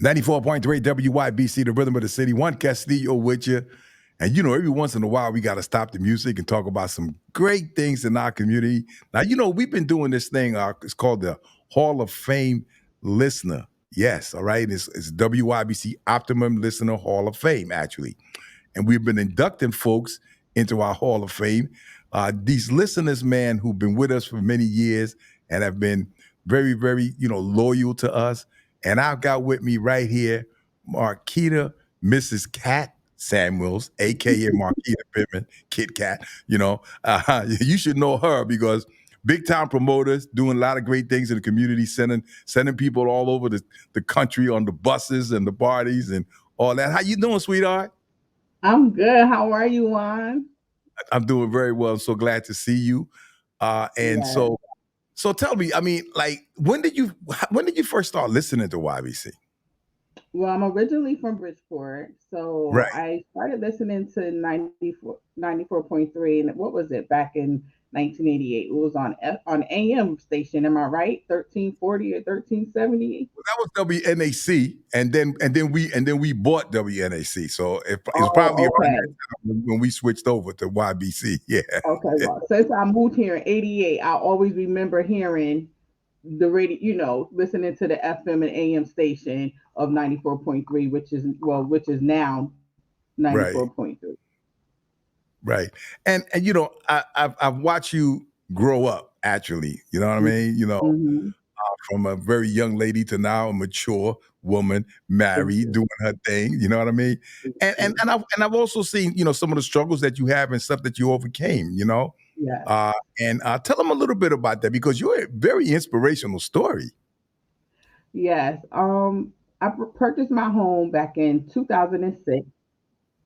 94.3 WYBC, the rhythm of the city. Juan Castillo with you. And every once in a while, we got to stop the music and talk about some great things in our community. Now, we've been doing this thing. It's called the Hall of Fame Listener. Yes, all right. It's WYBC Optimum Listener Hall of Fame, actually. And we've been inducting folks into our Hall of Fame. These listeners, man, who've been with us for many years and have been very, very, loyal to us. And I've got with me right here, Marquita, Mrs. Cat Samuels, aka Marquita Pittman, Kit Kat. You should know her because big time promoters doing a lot of great things in the community, sending people all over the country on the buses and the parties and all that. How you doing, sweetheart? I'm good. How are you, Juan? I'm doing very well. I'm so glad to see you. And Yes. so tell me, I mean, like, when did you first start listening to YBC? Well, I'm originally from Bridgeport, so Right. I started listening to 94.3, and what was it back in 1988? It was on AM station. Am I right? 1340 or 1370? Well, that was WNAC, and then we bought WNAC. So it was probably Oh, around okay. that time when we switched over to YBC. Yeah. Okay. Well, since I moved here in '88, I always remember hearing the radio, listening to the FM and AM station of 94.3, which is now Right. 94.3. Right. And I've watched you grow up. Actually, you know what I mean. Mm-hmm. From a very young lady to now a mature woman, Thank married, you. doing her thing. You know what I mean? Thank And and you. and I've also seen some of the struggles that you have and stuff that you overcame. Yes. And tell them a little bit about that because you're a very inspirational story. Yes. I purchased my home back in 2006.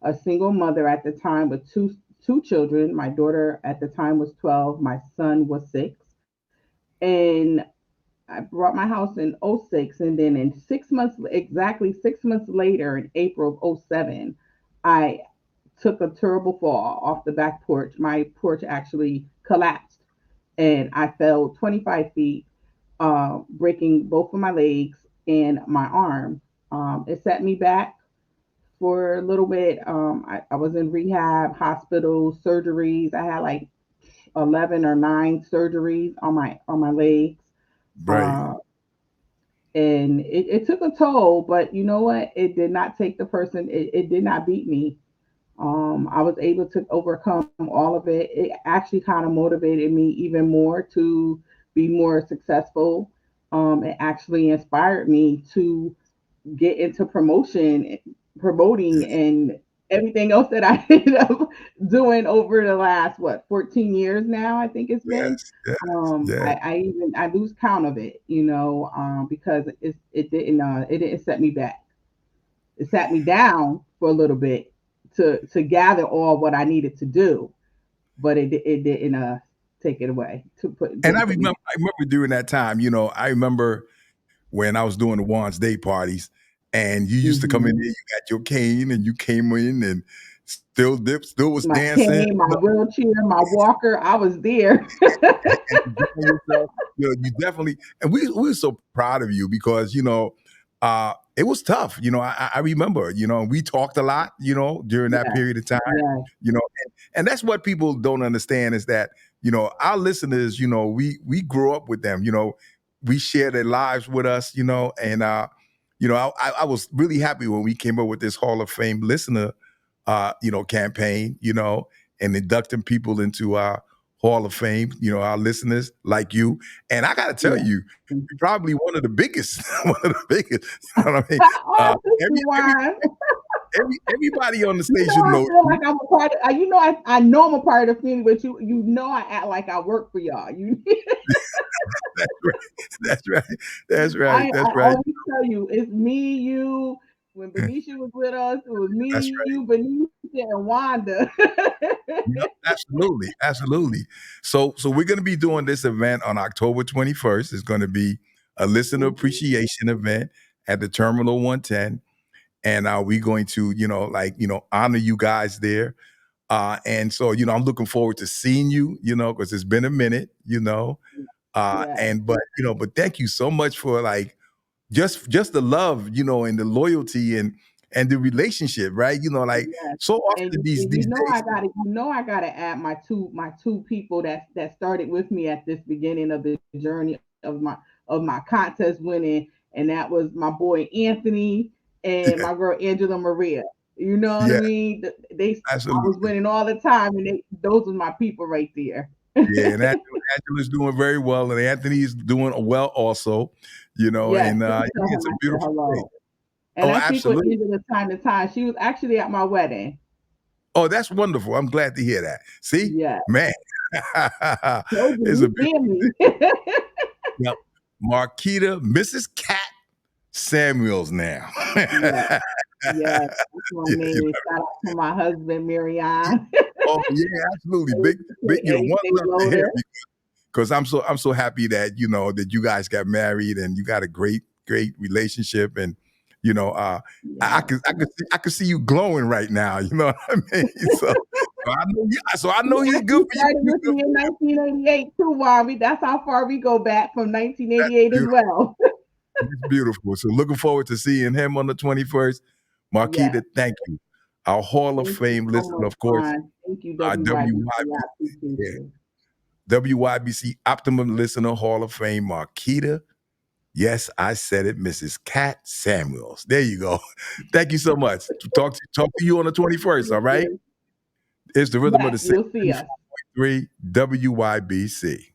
A single mother at the time with two children. My daughter at the time was 12. My son was 6. And I bought my house in '06, and then in 6 months, exactly 6 months later, in April of '07, I took a terrible fall off the back porch. My porch actually collapsed, and I fell 25 feet, breaking both of my legs and my arm. It set me back for a little bit. I was in rehab, hospital, surgeries. I had like 11 or 9 surgeries on my legs. Right. Uh, and it took a toll, but you know what? It did not take the person, it did not beat me. I was able to overcome all of it. It actually kind of motivated me even more to be more successful. It actually inspired me to get into promoting, and everything else that I ended up doing over the last 14 years now. I think it's been. Yes. Yes. Yes. I lose count of it, because it didn't set me back. It sat me down for a little bit to gather all what I needed to do, but it didn't take it away. To put And I didn't put me. remember, I remember during that time. I remember when I was doing the Juan's Day parties, and you used to come in there. Hmm. You got your cane, and you came in and still was My dancing. cane, my wheelchair, my walker. I was there. And enjoying yourself. You definitely, and we were so proud of you because it was tough. I remember. We talked a lot. During that Yes, period of time. yes, And that's what people don't understand is that our listeners. We grew up with them. We share their lives with us. And I was really happy when we came up with this Hall of Fame listener campaign, and inducting people into our Hall of Fame, our listeners like you. And I got to tell yes. you, you're probably one of the biggest, one of the biggest. You know what I mean? Oh, thank Every, you, Juan. everybody on the I station knows feel you. like I'm a part of. I know I'm a part of the family, but I act like I work for y'all. That's right. That's right. That's right. I That's right. always tell you, it's me, you. When Benicia was with us, it was That's me, right. you, Benicia, and Wanda. Yep, absolutely, absolutely. So we're going to be doing this event on October 21st. It's going to be a listener Mhm. appreciation event at the Terminal 110, and we're going to honor you guys there. And so I'm looking forward to seeing you. Because it's been a minute. Yes. And but thank you so much for just the love, and the loyalty and the relationship, right? Like Yes. so And often these you these know I days. gotta add my two people that started with me at this beginning of the journey of my contest winning, and that was my boy Anthony and Yeah, my girl Angela Maria. You know what I yeah, mean? I was absolutely. winning all the time, and those were my people right there. Yeah, and Angela's doing very well, and Anthony's doing well also, Yes, and please tell yeah, it's him a I said beautiful thing. hello. And Oh, I speak with absolutely. Angela time to time. She was actually at my wedding. Oh, that's wonderful. I'm glad to hear that. See, Yes. man, Told you it's a we beautiful thing. family. Yep. Marquita, Mrs. Cat Samuels now. Yes. Yeah, Yes, that's my you name. Shout out to my husband, Marianne. oh yeah, absolutely. Big, big, AKA one Big love to hear Loader. because I'm so happy that that you guys got married and you got a great relationship and you know uh I Yes. can I can see you glowing right now. You know what I mean? So I know He you good actually for you. started You with good me for in 1988 too, Bobby. That's how far we go back from that's 1988 as beautiful. well. That's beautiful. So looking forward to seeing him on the 21st. Yes. Marquita, thank you. Our Hall of Thank you Fame so listener, much, of course, Ron. Thank you, our WYBC. I appreciate yeah, you. WYBC Optimum listener, Hall of Fame, Marquita. Yes, I said it, Mrs. Cat Samuels. There you go. Thank you so much. Talk to you on the 21st, all Thank right? you. It's the rhythm of Yes, the city, you'll see us. 94.3 WYBC.